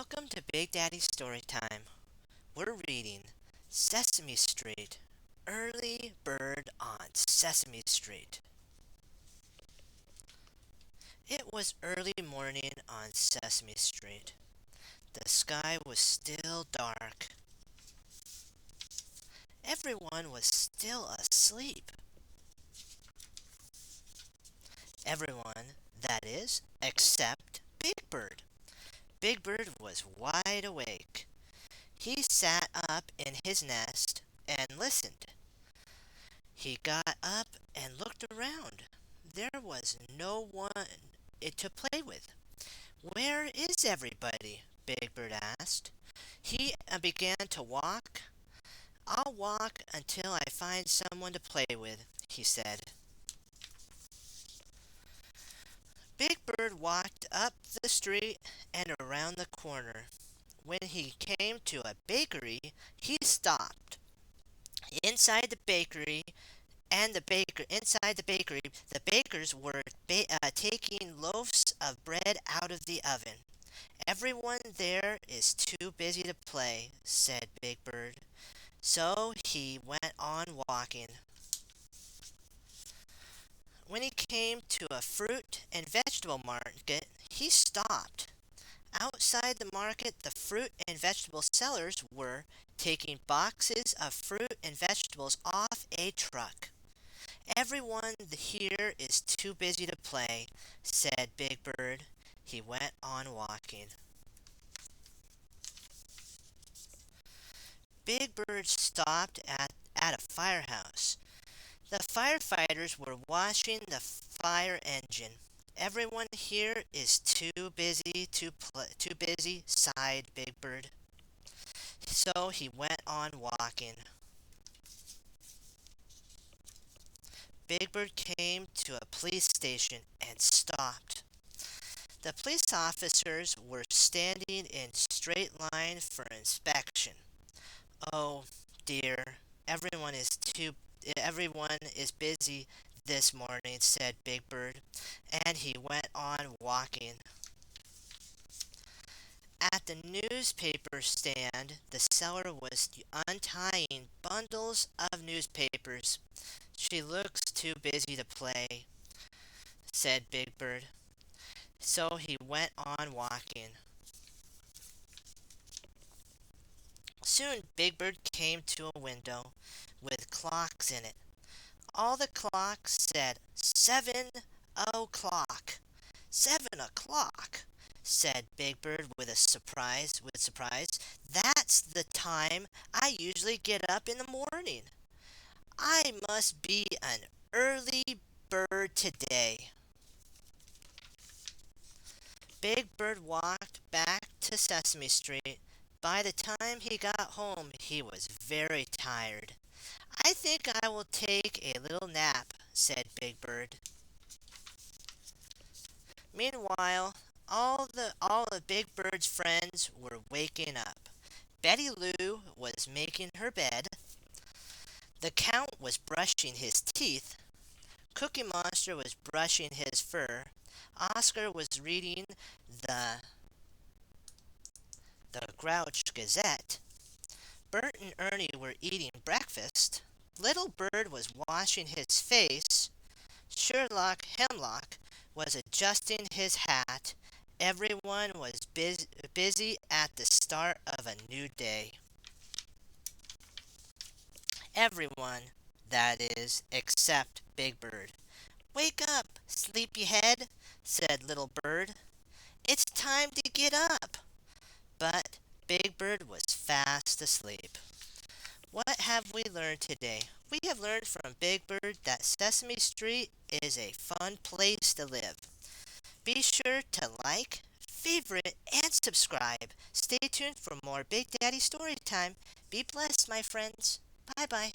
Welcome to Big Daddy's Storytime. We're reading Sesame Street. Early Bird on Sesame Street. It was early morning on Sesame Street. The sky was still dark. Everyone was still asleep. Everyone, that is, except Big Bird. Big Bird was wide awake. He sat up in his nest and listened. He got up and looked around. There was no one to play with. "Where is everybody?" Big Bird asked. He began to walk. "I'll walk until I find someone to play with," he said. Big Bird walked up the street and around the corner. When he came to a bakery, he stopped. Inside the bakery, inside the bakers were taking loaves of bread out of the oven. "Everyone there is too busy to play," said Big Bird. So he went on walking. When he came to a fruit and vegetable market, he stopped. Outside the market, the fruit and vegetable sellers were taking boxes of fruit and vegetables off a truck. "Everyone here is too busy to play," said Big Bird. He went on walking. Big Bird stopped at a firehouse. The firefighters were washing the fire engine. "Everyone here is too busy," sighed Big Bird. So he went on walking. Big Bird came to a police station and stopped. The police officers were standing in straight line for inspection. "Oh dear, everyone is busy this morning," said Big Bird, and he went on walking. At the newspaper stand, the seller was untying bundles of newspapers. "She looks too busy to play," said Big Bird. So he went on walking. Soon Big Bird came to a window with clocks in it. All the clocks said 7 o'clock. 7 o'clock, said Big Bird with surprise. "That's the time I usually get up in the morning. I must be an early bird today." Big Bird walked back to Sesame Street. By the time he got home, he was very tired. "I think I will take a little nap," said Big Bird. Meanwhile, all of Big Bird's friends were waking up. Betty Lou was making her bed. The Count was brushing his teeth. Cookie Monster was brushing his fur. Oscar was reading the the Grouch Gazette. Bert and Ernie were eating breakfast. Little Bird was washing his face. Sherlock Hemlock was adjusting his hat. Everyone was busy at the start of a new day. Everyone, that is, except Big Bird. "Wake up, sleepyhead," said Little Bird. "It's time to get up." But Big Bird was fast asleep. What have we learned today? We have learned from Big Bird that Sesame Street is a fun place to live. Be sure to like, favorite, and subscribe. Stay tuned for more Big Daddy Storytime. Be blessed, my friends. Bye bye.